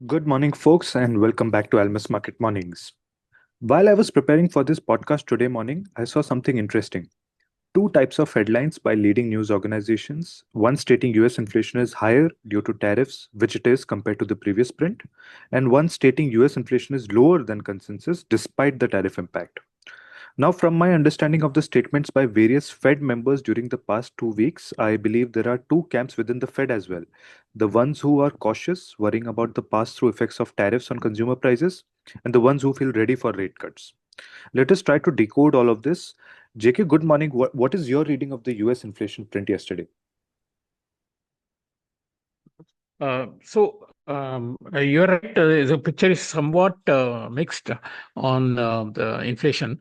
Good morning, folks, and welcome back to Almus Market Mornings. While I was preparing for this podcast today morning, I saw something interesting. Two types of headlines by leading news organizations, one stating US inflation is higher due to tariffs, which it is compared to the previous print, and one stating US inflation is lower than consensus despite the tariff impact. Now, from my understanding of the statements by various Fed members during the past 2 weeks, I believe there are two camps within the Fed as well. The ones who are cautious, worrying about the pass through effects of tariffs on consumer prices, and the ones who feel ready for rate cuts. Let us try to decode all of this. JK, good morning. What is your reading of the US inflation print yesterday? You're right. The picture is somewhat mixed on the inflation.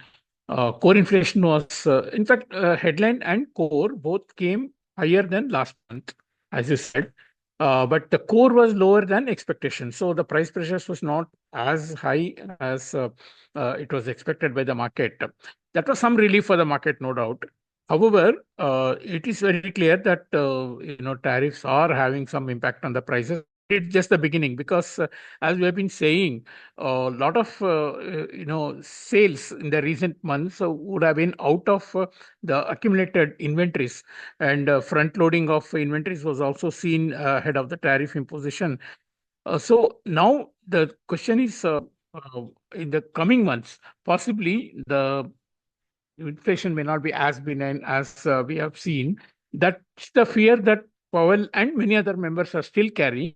Core inflation was, in fact, headline and core both came higher than last month, as you said. But the core was lower than expectation. So the price pressures was not as high as it was expected by the market. That was some relief for the market, no doubt. However, it is very clear that tariffs are having some impact on the prices. It's just the beginning because, as we have been saying, a lot of sales in the recent months would have been out of the accumulated inventories, and front loading of inventories was also seen ahead of the tariff imposition. So now the question is, in the coming months, possibly the inflation may not be as benign as we have seen. That's the fear that Powell and many other members are still carrying.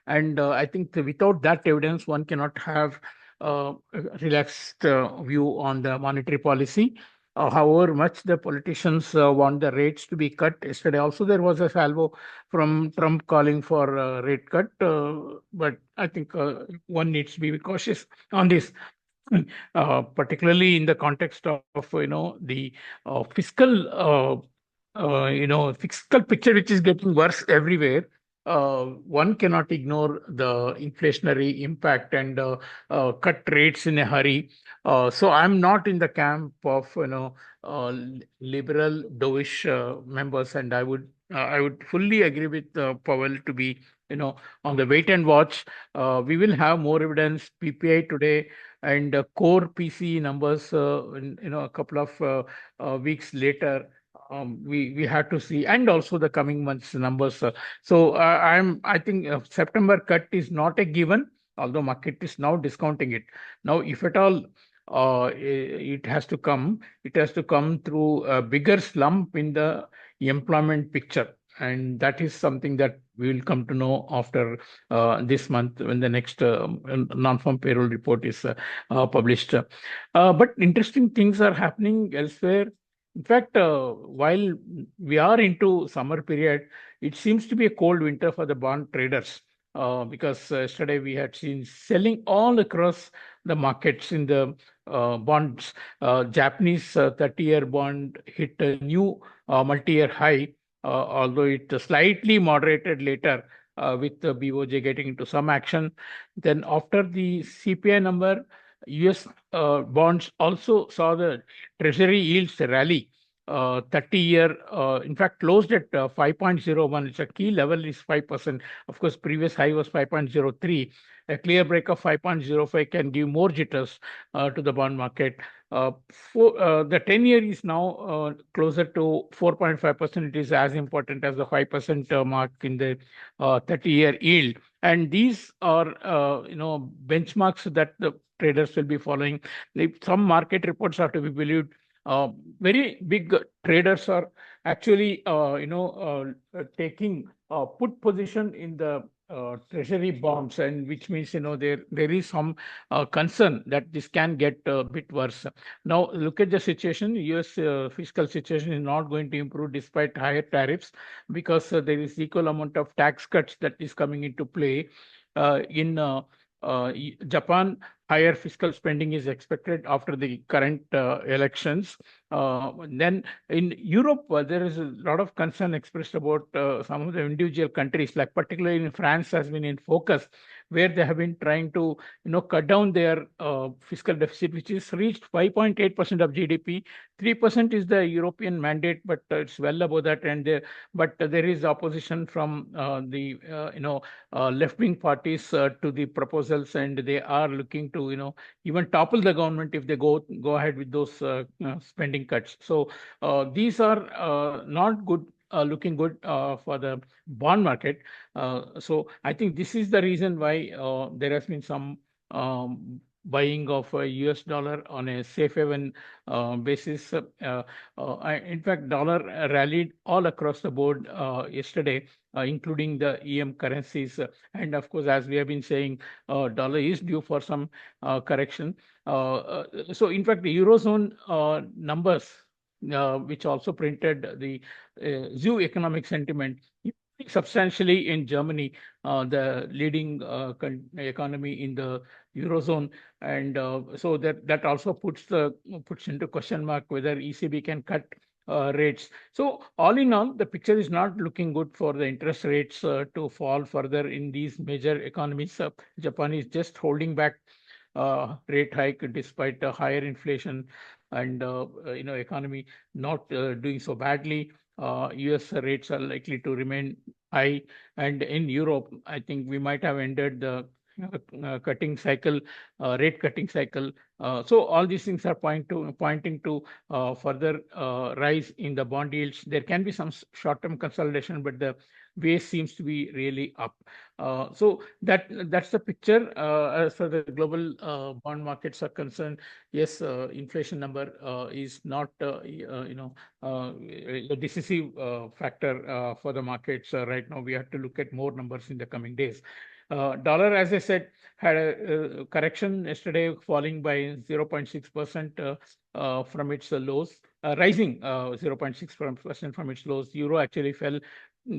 And I think without that evidence, one cannot have a relaxed view on the monetary policy. However much the politicians want the rates to be cut. Yesterday also there was a salvo from Trump calling for a rate cut. But I think one needs to be cautious on this. Particularly in the context of the fiscal fiscal picture, which is getting worse everywhere. One cannot ignore the inflationary impact and cut rates in a hurry. So I'm not in the camp of liberal dovish members, and I would fully agree with Powell to be on the wait and watch. We will have more evidence. PPI today and core PC numbers in a couple of weeks later. We have to see, and also the coming months numbers. I think September cut is not a given, although market is now discounting it. Now, if at all it has to come, it has to come through a bigger slump in the employment picture, and that is something that we will come to know after this month when the next non-farm payroll report is published. But interesting things are happening elsewhere. In fact, while we are into summer period, it seems to be a cold winter for the bond traders. Because yesterday we had seen selling all across the markets in the bonds. Japanese 30-year bond hit a new multi-year high, although it slightly moderated later with the BOJ getting into some action. Then after the CPI number, US bonds also saw the treasury yields rally. 30-year, in fact, closed at 5.01. It's a key level is 5%. Of course, previous high was 5.03. A clear break of 5.05 can give more jitters to the bond market. The 10-year is now closer to 4.5%. It is as important as the 5% mark in the 30-year yield. And these are, benchmarks that the traders will be following. Some market reports are to be believed. Very big traders are actually, taking put position in the treasury bonds, and which means there is some concern that this can get a bit worse. Now look at the situation. U.S. Fiscal situation is not going to improve despite higher tariffs, because there is equal amount of tax cuts that is coming into play. In Japan, higher fiscal spending is expected after the current elections. Then in Europe, there is a lot of concern expressed about some of the individual countries, like particularly in France has been in focus, where they have been trying to cut down their fiscal deficit, which is reached 5.8% of GDP. 3% is the European mandate, but it's well above that. But there is opposition from the left-wing parties to the proposals, and they are looking to even topple the government if they go ahead with those spending cuts. So these are not good. Looking good for the bond market. So I think this is the reason why there has been some buying of a US dollar on a safe haven basis. In fact, dollar rallied all across the board yesterday, including the EM currencies. And of course, as we have been saying, dollar is due for some correction. So in fact, the Eurozone numbers, which also printed the zoo economic sentiment substantially in Germany, the leading economy in the Eurozone. And so that also puts into question mark whether ECB can cut rates. So all in all, the picture is not looking good for the interest rates to fall further in these major economies. Japan is just holding back rate hike despite higher inflation and economy not doing so badly. US rates are likely to remain high, and in Europe, I think we might have ended the cutting cycle, rate cutting cycle. So all these things are pointing to further rise in the bond yields. There can be some short-term consolidation, but the base seems to be really up. So that's the picture as far as the global bond markets are concerned. Yes, inflation number is not a decisive factor for the markets right now. We have to look at more numbers in the coming days. Dollar, as I said, had a correction yesterday, falling by 0.6% from its lows, rising 0.6% from its lows. Euro actually fell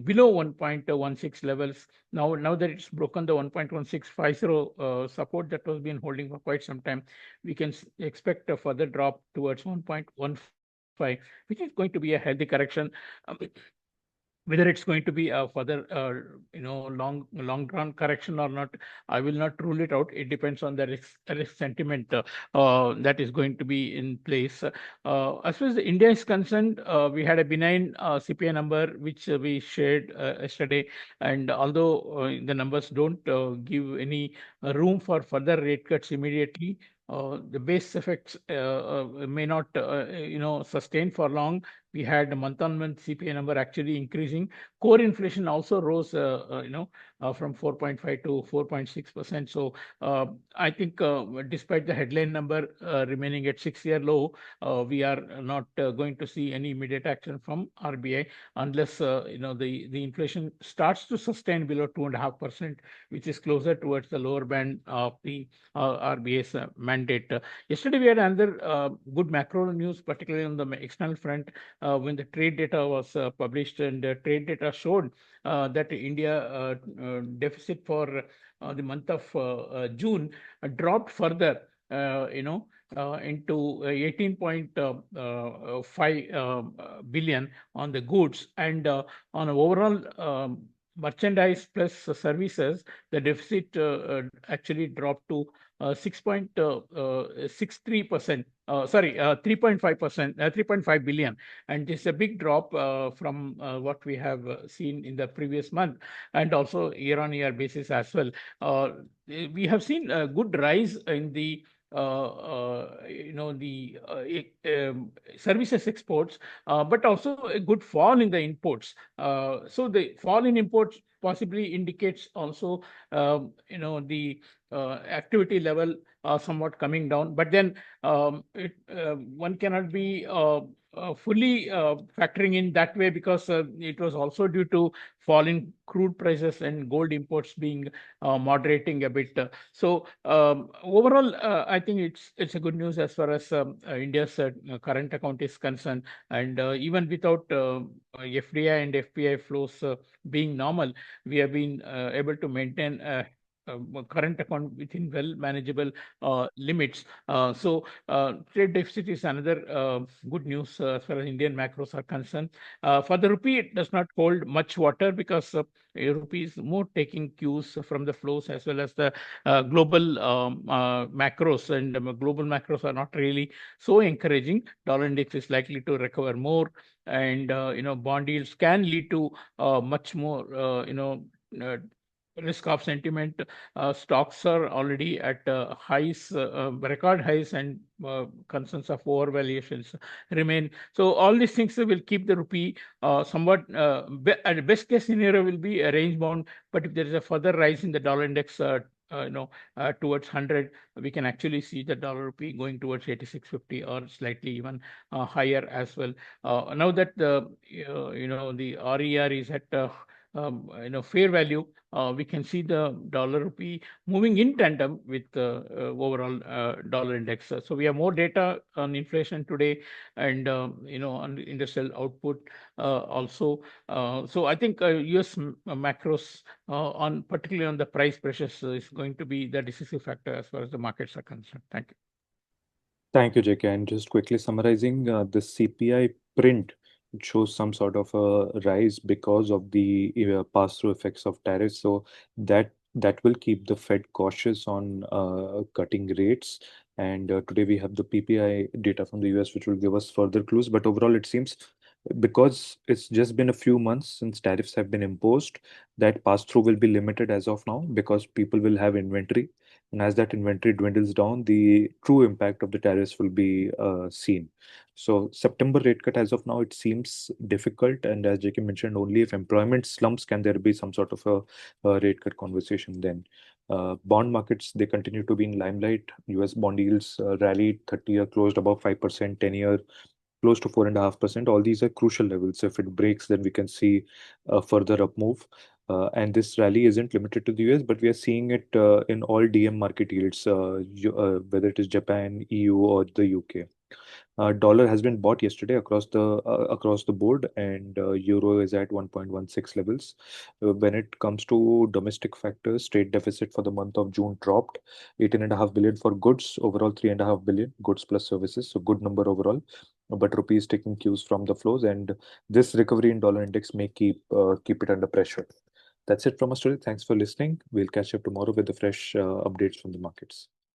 below 1.16 levels. Now that it's broken the 1.1650 support that was been holding for quite some time, we can expect a further drop towards 1.15, which is going to be a healthy correction. Whether it's going to be a further long run correction or not, I will not rule it out. It depends on the risk sentiment that is going to be in place. As far as India is concerned, we had a benign CPI number which we shared yesterday, and although the numbers don't give any room for further rate cuts immediately, the base effects may not sustain for long. We had a month-on-month CPI number actually increasing. Core inflation also rose, from 4.5 to 4.6%. So I think despite the headline number remaining at 6-year low, we are not going to see any immediate action from RBI unless the inflation starts to sustain below 2.5%, which is closer towards the lower band of the RBI's mandate. Yesterday we had another good macro news, particularly on the external front. When the trade data was published, and trade data showed that India deficit for the month of June dropped further, into 18.5 billion on the goods, and on overall merchandise plus services, the deficit actually dropped to 6.63%. 3.5%, 3.5 billion, and this is a big drop from what we have seen in the previous month, and also year-on-year basis as well. We have seen a good rise in the services exports, but also a good fall in the imports. So the fall in imports possibly indicates also the activity level somewhat coming down. But then one cannot be fully factoring in that way, because it was also due to falling crude prices and gold imports being moderating a bit. So overall, I think it's a good news as far as India's current account is concerned. And even without FDI and FPI flows being normal, we have been able to maintain current account within well manageable limits. Trade deficit is another good news as far as Indian macros are concerned. For the rupee, it does not hold much water because rupee is more taking cues from the flows as well as the global macros, and global macros are not really so encouraging. Dollar index is likely to recover more, and bond yields can lead to much more uh, risk of sentiment. Stocks are already at record highs, and concerns of overvaluations remain. So all these things will keep the rupee somewhat, at the best case scenario will be a range bound, but if there is a further rise in the dollar index towards 100, we can actually see the dollar rupee going towards 86.50 or slightly even higher as well. Now that the RER is at fair value, we can see the dollar rupee moving in tandem with the overall dollar index. So we have more data on inflation today, and on industrial output also. So I think US macros, on particularly on the price pressures, is going to be the decisive factor as far as the markets are concerned. Thank you. Thank you, JK. And just quickly summarizing, the CPI print, it shows some sort of a rise because of the pass-through effects of tariffs. So that will keep the Fed cautious on cutting rates. And today we have the PPI data from the US, which will give us further clues. But overall, it seems because it's just been a few months since tariffs have been imposed, that pass-through will be limited as of now because people will have inventory, and as that inventory dwindles down, the true impact of the tariffs will be seen. So September rate cut as of now, it seems difficult. And as JK mentioned, only if employment slumps can there be some sort of a rate cut conversation then. Bond markets, they continue to be in limelight. US bond yields rallied, 30-year closed above 5%, 10-year close to 4.5%. All these are crucial levels. If it breaks, then we can see a further up move. And this rally isn't limited to the US, but we are seeing it in all DM market yields, whether it is Japan, EU, or the UK. Dollar has been bought yesterday across the board, and euro is at 1.16 levels. When it comes to domestic factors, trade deficit for the month of June dropped 18.5 billion for goods, overall 3.5 billion goods plus services. So good number overall. But rupee is taking cues from the flows, and this recovery in dollar index may keep it under pressure. That's it from us today. Thanks for listening. We'll catch up tomorrow with the fresh updates from the markets.